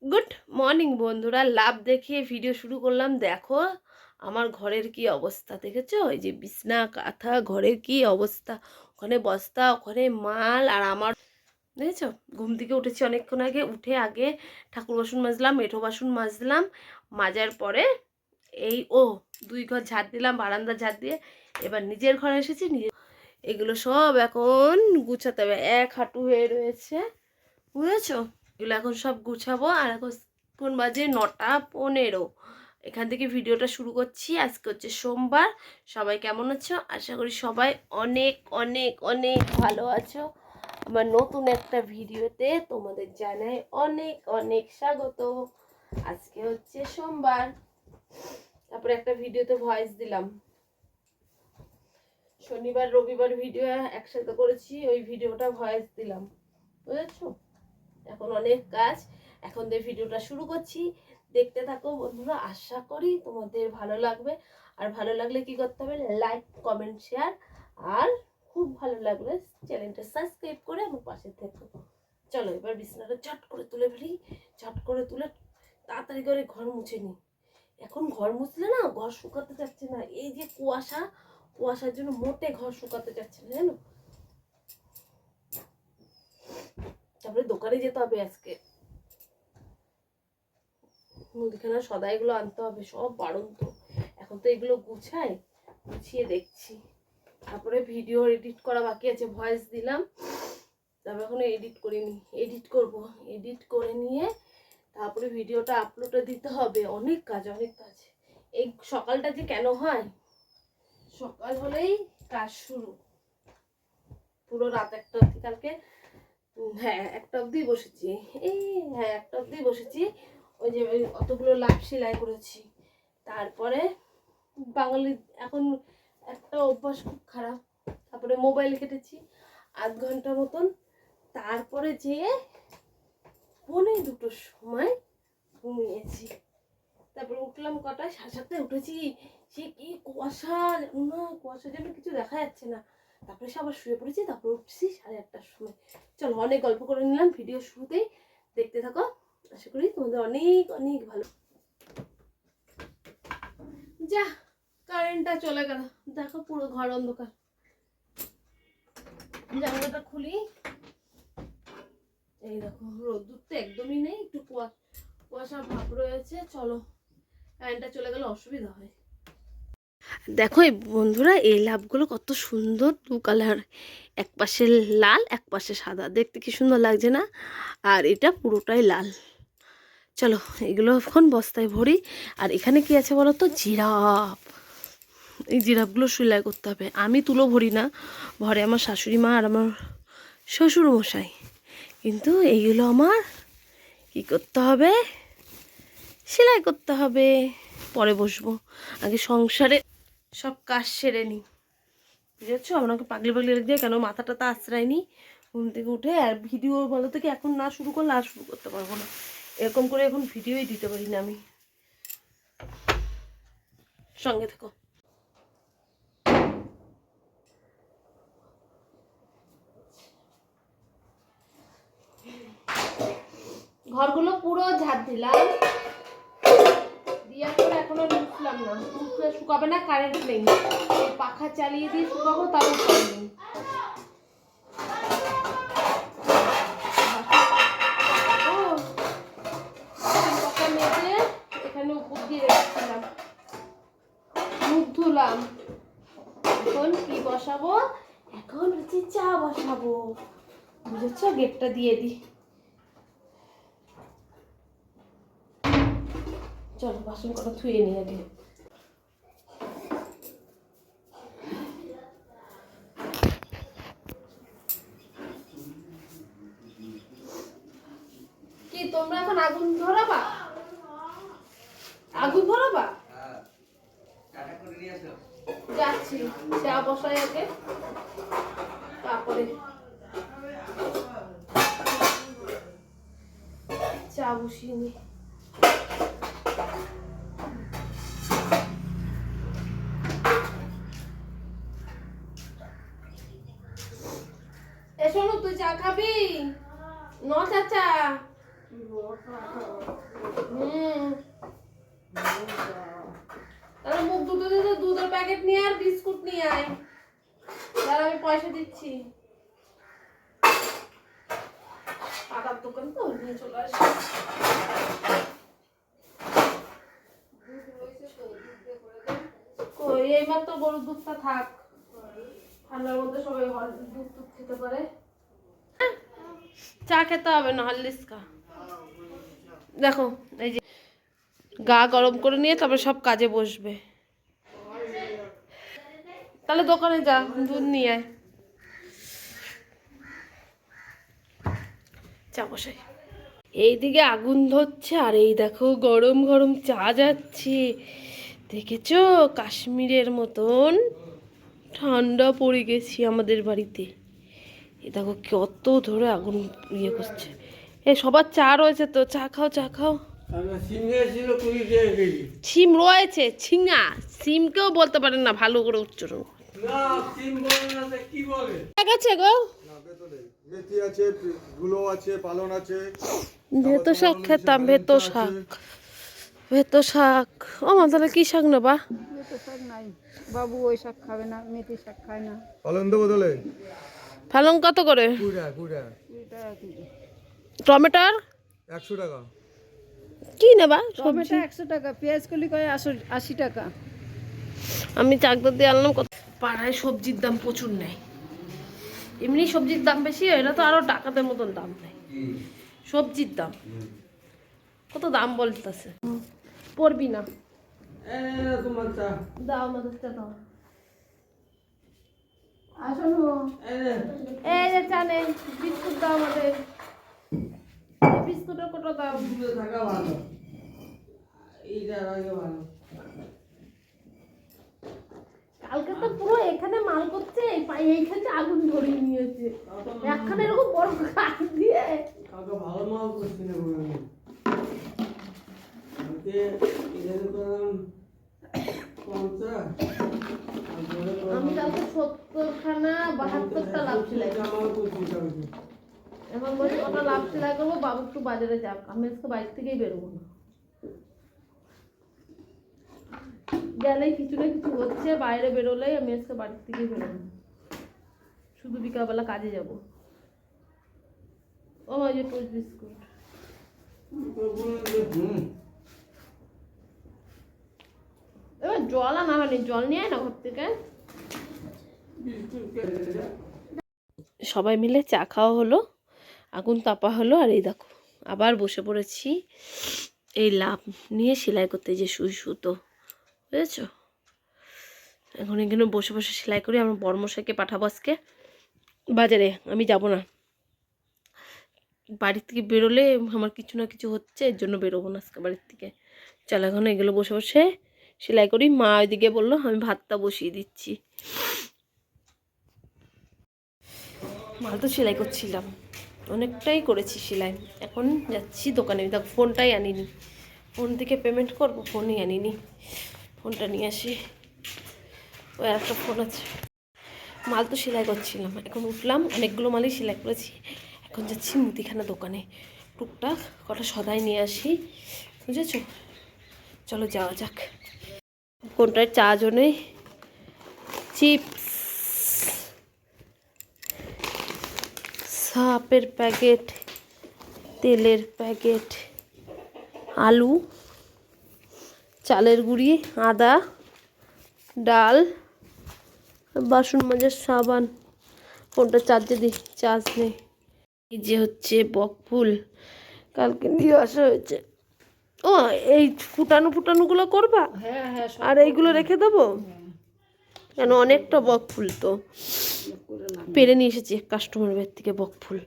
Good morning বন্ধুরা, লাভ দেখিয়ে video শুরু করলাম। দেখো আমার ঘরের কি অবস্থা, দেখেছো? এই যে বিছনা কাঁথা, ঘরের কি অবস্থা, ওখানে বস্তা, ওখানে মাল। আর আমার দেখেছো, ঘুম থেকে উঠেছি অনেকক্ষণ আগে, উঠে আগে ঠাকুর বাসন মাজলাম, মেঠো বাসন মাজলাম, মাজার পরে এই দুই ঘর ঝাড় দিলাম, বারান্দা ঝাড় দিয়ে এবার নিজের ঘরে এসেছি। এগুলো সব এখন গুছাতে হবে, এক হাঁটু হয়ে রয়েছে, বুঝেছো? এগুলো এখন সব গুছাবো। আর এখন কোন বাজে 9:15। এখান থেকে ভিডিওটা শুরু করছি। আজকে হচ্ছে সোমবার। সবাই কেমন আছো? আশা করি সবাই অনেক অনেক অনেক ভালো আছো। আমার নতুন একটা ভিডিওতে তোমাদের জানাই অনেক অনেক স্বাগত। আজকে হচ্ছে সোমবার। তারপরে একটা ভিডিওতে ভয়েস দিলাম, শনিবার রবিবার ভিডিও একসাথে করেছি, ওই ভিডিওটা ভয়েস দিলাম, বুঝেছো? এখন অনেক কাজ, এখন দিয়ে ভিডিওটা শুরু করছি। দেখতে থাকো বন্ধুরা, আশা করি তোমাদের ভালো লাগবে। আর ভালো লাগলে কি করতে হবে? Like, comment, share. আর খুব ভালো লাগলে চ্যানেলটা সাবস্ক্রাইব করে আমার পাশে থেকো। চলো এবার বিছানাটা ঝট করে তুলে ফেলি, ঝট করে তুলে তাড়াতাড়ি করে ঘর মুছে নিই। এখন ঘর মুছলে না ঘর শুকাতে যাচ্ছে না, এই যে কুয়াশা, কুয়াশার জন্য মোটে ঘর শুকাতে যাচ্ছে না, জানো? তারপরে দোকানে যেতে হবে আজকে, মুদিখানা সদাইগুলো আনতে হবে, সব বাড়ন্ত। এখন তো এগুলো গুছিয়ে দেখছি। তারপরে ভিডিও এডিট করা বাকি আছে, ভয়েস দিলাম, তারপরে এখনো এডিট করিনি, এডিট করব। এডিট করে নিয়ে তারপরে ভিডিওটা আপলোডে দিতে হবে। অনেক কাজ, অনেক কাজ। এই সকালটা যে কেন হয়, সকাল হলেই কাজ শুরু, পুরো রাত 1টা অবধি। কালকে হ্যাঁ 1টা অবধি বসেছি, হ্যাঁ 1টা অবধি বসেছি। ওই যে অতগুলো লাভ সেলাই করেছি। তারপরে বাঙালি এখন একটা অভ্যাস খুব খারাপ, তারপরে মোবাইল কেটেছি 1/2 ঘন্টা মতন। তারপরে যেয়ে 1:45-2টোর সময় ঘুমিয়েছি। তারপরে উঠলাম কটায়? 7:30টায় উঠেছি। সে কি কুয়াশা, না কুয়াশার জন্য কিছু দেখা যাচ্ছে না। তারপরে সে আবার শুয়ে পড়েছি, তারপরে উঠছি 8:30টার সময়। চলো অনেক গল্প করে নিলাম ভিডিও শুরুতেই, দেখতে থাকো। আশা করি তোমাদের অনেক অনেক ভালো। যা, কারেন্টটা চলে গেল, দেখো পুরো ঘর অন্ধকার। জানলাটা খুলি, এই দেখো রোদ্দুর তো একদমই নেই, একটু কুয়াশা ভাব রয়েছে। চলো, কারেন্টটা চলে গেলে অসুবিধা হয়। দেখো এই বন্ধুরা, এই লাভগুলো কত সুন্দর, 2 কালার, এক পাশে লাল এক পাশে সাদা, দেখতে কি সুন্দর লাগছে না? আর এটা পুরোটাই লাল। চলো এগুলো এখন বস্তায় ভরি। আর এখানে কি আছে বলো তো? জিরাফ। এই জিরাফগুলো সেলাই করতে হবে। আমি তুলো ভরি না, ভরে আমার শাশুড়ি মা আর আমার শ্বশুর মশাই। কিন্তু এইগুলো আমার কি করতে হবে? সেলাই করতে হবে। পরে বসবো, আগে সংসারে সব কাজ সেরে নিই, বুঝেছো? আপনাকে পাগলি পাগলি রেখে দিয়ে কেন মাথাটা তো আশ্রয়নি ঘুম থেকে উঠে। আর ভিডিও বলো তো কি, এখন না শুরু করলে আর শুরু করতে পারবো না। এরকম করে এখন ভিডিওই দিতে পারি না আমি। সঙ্গে থেকো। ঘরগুলো পুরো ঝাড় দিলাম, দেওয়ার পরে এখনো মুছলাম না, মুছলে শুকাবে না, কারেন্ট নেই। পাখা চালিয়ে দিয়ে শুকাবো, তারপর কারেন্ট নেই। এখানে উপর দিয়ে রেখেছিলাম, মুখ ধুলাম। এখন কি বসাবো? এখন হচ্ছে চা বসাবো, বুঝেছো? গেটটা দিয়ে দিই। চলো বাসন কটা ধুয়ে নিয়ে আগে। কি তোমরা এখন আগুন ধরাবা? আগুন ধরাবা? যাচ্ছি, চা বসাই আগে, তারপরে চা বসিয়ে নি। এ শোনো, তুই চা খাবি? ন চাচা, তাহলে মুখ দুটো দিতে দুধের প্যাকেট নিয়ে আর বিস্কুট নিয়ে আয়, তাহলে আমি পয়সা দিচ্ছি। পাড়ার দোকান তো নিয়ে চলে আসি। কই এইবার তো গরুর দুধটা থাক, ঠান্ডার মধ্যে সবাই দুধ দুধ খেতে পারে। চা খেতে হবে না, হরলিক্স খা। দেখো এই যে গা গরম করে নিয়ে তারপরে সব কাজে বসবে। তাহলে দোকানে যা, দুধ নিয়ে আয়। চা বসাই। এইদিকে আগুন ধরছে আর এই দেখো গরম গরম চা যাচ্ছে। দেখেছো কাশ্মীরের মতন ঠান্ডা পড়ে গেছি আমাদের বাড়িতে। এই দেখো কত ধরে আগুন ইয়ে করছে। এই সবার চা রয়েছে তো, চা খাও চা খাও। সিম রয়েছে, ছিঙা সিমকেও বলতে পারেন না ভালো করে উচ্চারণ। গেছে গো, মেথি আছে, গুলো আছে, পালন আছে। ভেতো শাক খেতাম, ভেতো শাক, ভেতো শাক। ও মা তাহলে কি শাক নেবা? মেথি শাক নাই বাবু, ওই শাক খাবে না, মেথি শাক খায় না। পালন দেবো তাহলে? পালং কত করে? 20 টাকা কেজি। টমেটোর 100 টাকা। কি নেবা? টমেটো 100 টাকা, পেঁয়াজ কলি করে 80 টাকা। আমি চাকদা দিয়ে আনলাম। কত পাড়ায় সবজির দাম প্রচুর নেই, এমনি সবজির দাম বেশি, এটা তো আরো ডাকাতের মতন দাম নেই সবজির দাম। কত দাম বলতেছে, পড়বি না। দাও আমাদের চা দাও। আসুন, এই যে চা নেই, বিস্কুট দাও আমাদের, বিস্কুটের কত দাও? কালকে তো পুরো এখানে মাল করছে, এইখানে আগুন ধরিয়ে নিয়েছে একখানে এরকম বড় কাঠ দিয়ে। ভালো মাল করছি না আমি কালকে 70খানা 72টা লাভ সেলাই, এখন বলছি কটা লাভ সেলাই করবো, বাবু একটু বাজারে যাক, আমি আজকে বাড়ির থেকেই বেরোবো না। গেলেই কিছু না কিছু হচ্ছে, বাইরে বেরোলেই আমি আজকে বাড়ির থেকেই বেরোবো, শুধু বিকালবেলা কাজে যাব। ও ওই যে টোস্ট বিস্কুট। এবার জল আনা হয়নি, জল নিয়ে আয় না ঘর থেকে। সবাই মিলে চা খাওয়া হলো, আগুন তাপা হলো, আর এই দেখো আবার বসে পড়েছি এই লাভ নিয়ে সেলাই করতে, যে সুই সুতো, বুঝেছো? এখন এখানে বসে বসে সেলাই করি। আমার বড়মশাইকে পাঠাবো আজকে বাজারে, আমি যাব না। বাড়ির থেকে বেরোলে আমার কিছু না কিছু হচ্ছে, এর জন্য বেরোবো না আজকে বাড়ির থেকে। চল এখন এগুলো বসে বসে সেলাই করি। মা ওইদিকে বললো, আমি ভাতটা বসিয়ে দিচ্ছি। মাল তো সেলাই করছিলাম, অনেকটাই করেছি সেলাই। এখন যাচ্ছি দোকানে, দেখ ফোনটাই আনিনি, ফোন থেকে পেমেন্ট করবো, ফোনই আনিনি, ফোনটা নিয়ে আসি। ওই একটা ফোন আছে। মাল তো সেলাই করছিলাম, এখন উঠলাম, অনেকগুলো মালই সেলাই করেছি। এখন যাচ্ছি মুদিখানা দোকানে, টুকটাক কটা সদাই নিয়ে আসি, বুঝেছো? চলো যাওয়া যাক। কোনটার চা জন্যে চিপস, সাপের প্যাকেট, তেলের প্যাকেট, আলু, চালের গুঁড়ি, আদা, ডাল, বাসন মাজার সাবান। ফোনটা চার্জে দিই, চার্জ নেই। এই যে হচ্ছে বকফুল, কালকে দিয়ে আসা হয়েছে। ও এই ফুটানোগুলো করবা? হ্যাঁ হ্যাঁ, আর এইগুলো রেখে দেবো কেন? অনেকটা বকফুল তো পেরে নিয়ে এসেছি কাস্টমার বাড়ির থেকে বকফুল।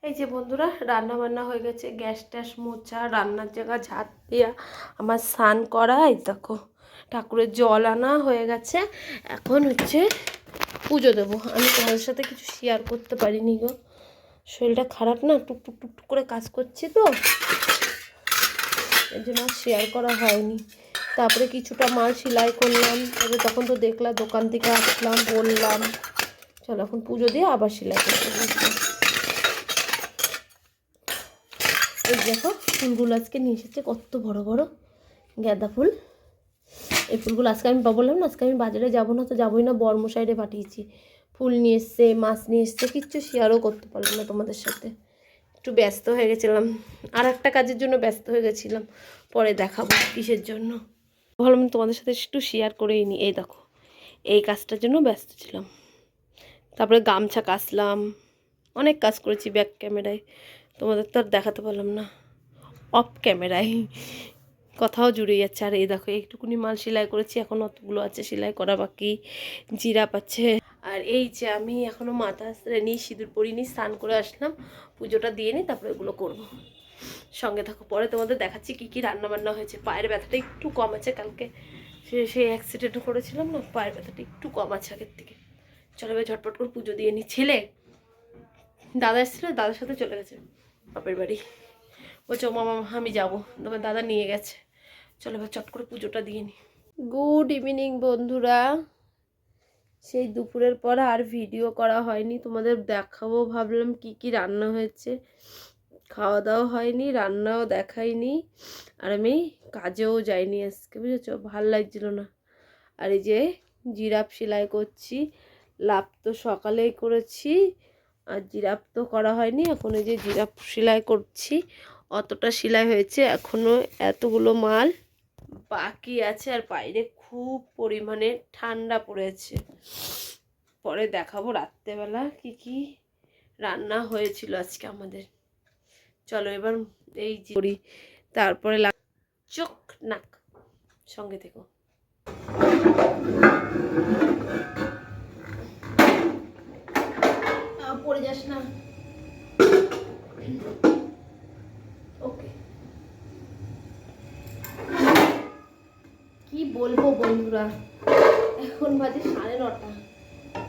এই যে বন্ধুরা, রান্না বান্না হয়ে গেছে, গ্যাস ট্যাস মোছা, রান্নার জায়গা ঝাড় দেওয়া, আমার স্নান করা, এই দেখো ঠাকুরের জল আনা হয়ে গেছে। এখন হচ্ছে পুজো দেবো। আমি তোমাদের সাথে কিছু শেয়ার করতে পারিনি গো, শরীরটা খারাপ না, টুকটুক টুকটুক করে কাজ করছি তো, এর জন্য আর শেয়ার করা হয়নি। তারপরে কিছুটা মাল সেলাই করলাম, তবে তখন তো দেখলাম, দোকান থেকে আসলাম, বললাম চলো এখন পুজো দিয়ে আবার সেলাই করতে বসলাম। এই দেখো ফুলগুলো আজকে নিয়ে এসেছে, কত বড় বড় গাঁদা ফুল। এই ফুলগুলো আজকে আমি বললাম না আজকে আমি বাজারে যাবো না, তো যাবোই না, বর্মশাইডে পাঠিয়েছি। ফুল নিয়ে এসছে, মাছ নিয়ে এসছে, কিচ্ছু শেয়ারও করতে পারলাম না তোমাদের সাথে, একটু ব্যস্ত হয়ে গেছিলাম, আর একটা কাজের জন্য ব্যস্ত হয়ে গেছিলাম, পরে দেখাবো কিসের জন্য। ভাবলাম তোমাদের সাথে একটু শেয়ার করেই নি। এই দেখো এই কাজটার জন্য ব্যস্ত ছিলাম, তারপরে গামছা কাচলাম, অনেক কাজ করেছি ব্যাক ক্যামেরায়, তোমাদের তো আর দেখাতে পারলাম না, অফ ক্যামেরায় কথাও জুড়ে যাচ্ছে। আর এই দেখো একটুকুনি মাল সেলাই করেছি, এখন অতগুলো আছে সেলাই করা বাকি, জিরাপ আছে। আর এই যে আমি এখনও মাথা নিই, সিঁদুর পরিনি, স্নান করে আসলাম, পুজোটা দিয়ে নিই, তারপরে এগুলো করবো। সঙ্গে থাকো, পরে তোমাদের দেখাচ্ছি কী কী রান্নাবান্না হয়েছে। পায়ের ব্যথাটা একটু কম আছে, কালকে সেই অ্যাক্সিডেন্ট করেছিলাম না, পায়ের ব্যথাটা একটু কম আছে আগের থেকে। চলো এবার ঝটপট করে পুজো দিয়ে নিই। ছেলে দাদা এসেছিলো, দাদার সাথে চলে গেছে বাপের বাড়ি, বলছে মামা আমি যাবো, তোমার দাদা নিয়ে গেছে। চলো এবার চট করে পুজোটা দিয়ে নিই। গুড ইভিনিং বন্ধুরা, সেই দুপুরের পর আর ভিডিও করা হয়নি, তোমাদের দেখাবো ভাবলাম কি কি রান্না হয়েছে। খাওয়া দাওয়া হয়নি, রান্নাও দেখাইনি, আর আমি কাজেও যাইনি আজকে, বুঝেছো, ভাল লাগছিল না। আর এই যে জিরাফ সেলাই করছি, লাভ তো সকালেই করেছি, আর জিরাফ তো করা হয়নি, এখন এই যে জিরাফ সেলাই করছি, অতটা সেলাই হয়েছে, এখনও এতগুলো মাল বাকি আছে। আর বাইরে খুব পরিমাণে ঠান্ডা পড়েছে, পরে দেখাবো রাত্রেবেলা কি কি রান্না হয়েছিল আজকে আমাদের। চলো এবার এই যে করি, তারপরে চোখ নাক সঙ্গে থেকো। পড়ে যাস না, ওকে। কি বলবো বন্ধুরা, এখন বাজে 9:30,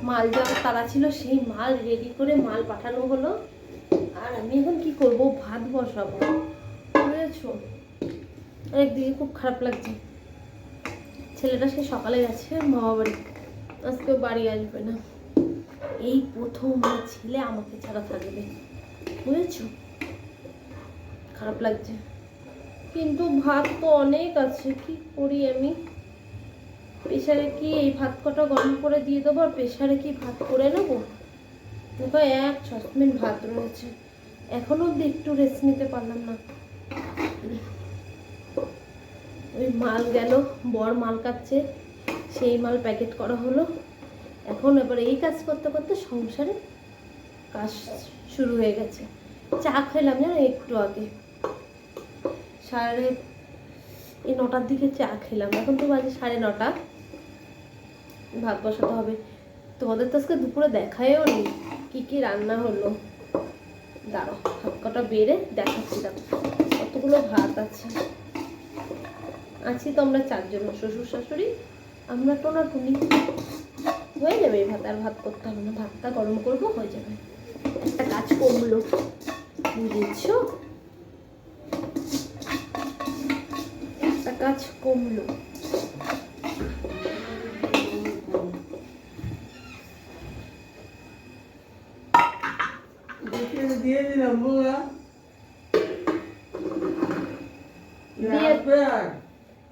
মাল যাওয়ার তারা ছিল, সেই মাল রেডি করে মাল পাঠানো হলো, আর আমি এখন কি করব, ভাত বসাবো, বুঝেছো। একদিকে খুব খারাপ লাগছে, ছেলেটা সে সকালে গেছে মামা বাড়ি, আজকেও বাড়ি আসবে না, এই প্রথম ছেলে আমাকে ছাড়া থাকবে, বুঝেছো, খারাপ লাগছে। কিন্তু ভাত তো অনেক আছে, কি করি আমি, প্রেশারে কি এই ভাত কটা গরম করে দিয়ে দেবো, আর প্রেশারে কি ভাত করে নেবো। দেখো 1 সসপ্যান ভাত রয়েছে, এখনো অব্দি একটু রেস্ট নিতে পারলাম না। ওই মাল গেল, বড় মাল কাটছে, সেই মাল প্যাকেট করা হলো, এখন এবার এই কাজ করতে করতে সংসারে কাজ শুরু হয়ে গেছে। চা খেলাম জানো একটু আগে, 9টার দিকে চা খেলাম, এখন তো বাজে 9:30, ভাত বসাতে হবে। তোমাদের তো আজকে দুপুরে দেখায়ও নি কি কি রান্না হলো, দাঁড়ো হাত কটা বেড়ে দেখাচ্ছি। দেখো কতগুলো ভাত আছে, আছি তো আমরা 4 জন, শ্বশুর শাশুড়ি, আমরা টোনাটুনি, হয়ে যাবে এই ভাত, আর ভাত করতে হবে না, ভাতটা গরম করবো হয়ে যাবে। একটা কাজ কমলো, বুঝেছো, একটা কাজ কমলো। দিয়ে দিলাম বুয়া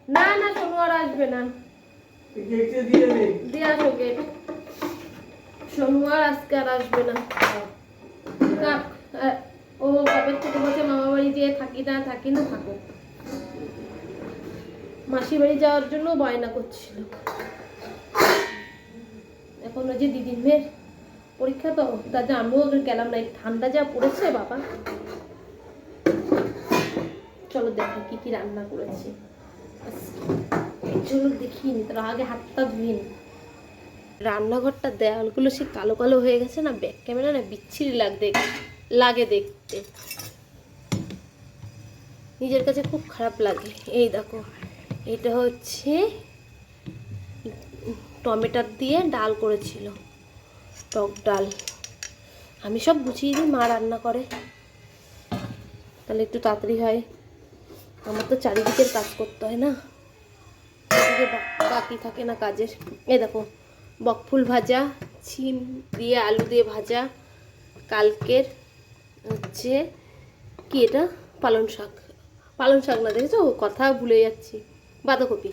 না না সোনু আর আসবে না, দিয়ে আসো কেক, সোনু আর আজকে আর আসবে না। ও কবে থেকে বলছে মামা বাড়ি যেয়ে থাকি না থাকো, মাসি বাড়ি যাওয়ার জন্য বায়না করছিল। এখন ওই যে দিদির মেয়ের পরীক্ষা, তো তার জন্য আমিও গেলাম না, ঠান্ডা যা পড়েছে বাবা। চলো দেখো কি কি রান্না করেছি, চলো দেখিনি, তার আগে হাতটা ধুয়ে নি। রান্নাঘরটা দেওয়ালগুলো সে কালো কালো হয়ে গেছে না, ব্যাক ক্যামেরা না বিচ্ছিরি লাগে দেখতে, নিজের কাছে খুব খারাপ লাগে। এই দেখো এটা হচ্ছে টমেটো দিয়ে ডাল করেছিল, টক ডাল, আমি সব গুছিয়ে দিই, মা রান্না করে, তাহলে একটু তাড়াতাড়ি হয়, আমার তো চারিদিকের কাজ করতে হয় না, বাকি থাকে না কাজের। এই দেখো বকফুল ভাজা, ছিম দিয়ে আলু দিয়ে ভাজা, কালকের হচ্ছে কি এটা পালং শাক, পালং শাক না দেখেছো, কথা ভুলে যাচ্ছি, বাঁধাকপি।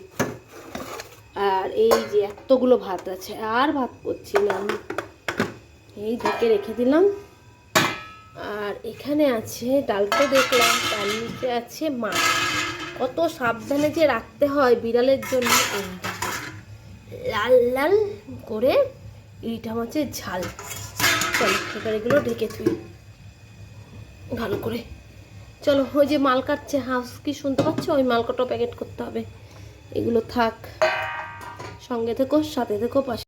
আর এই যে এতগুলো ভাত আছে, আর ভাত করছি না আমি, এই ঢেকে রেখে দিলাম। আর এখানে আছে ডালটা দেখলাম, তার নিচে আছে মাছ। কত সাবধানে যে রাখতে হয় বিড়ালের জন্য। লাল লাল করে ইলিটা মাছের ঝাল। চলো এবার এগুলো ঢেকে থুই ভালো করে। চলো ওই যে মাল কাটছে, হাঁস কি শুনতে পাচ্ছ? ওই মাল কাটাও প্যাকেট করতে হবে। এগুলো থাক, সঙ্গে থেকো, সাথে থেকো, পাশে।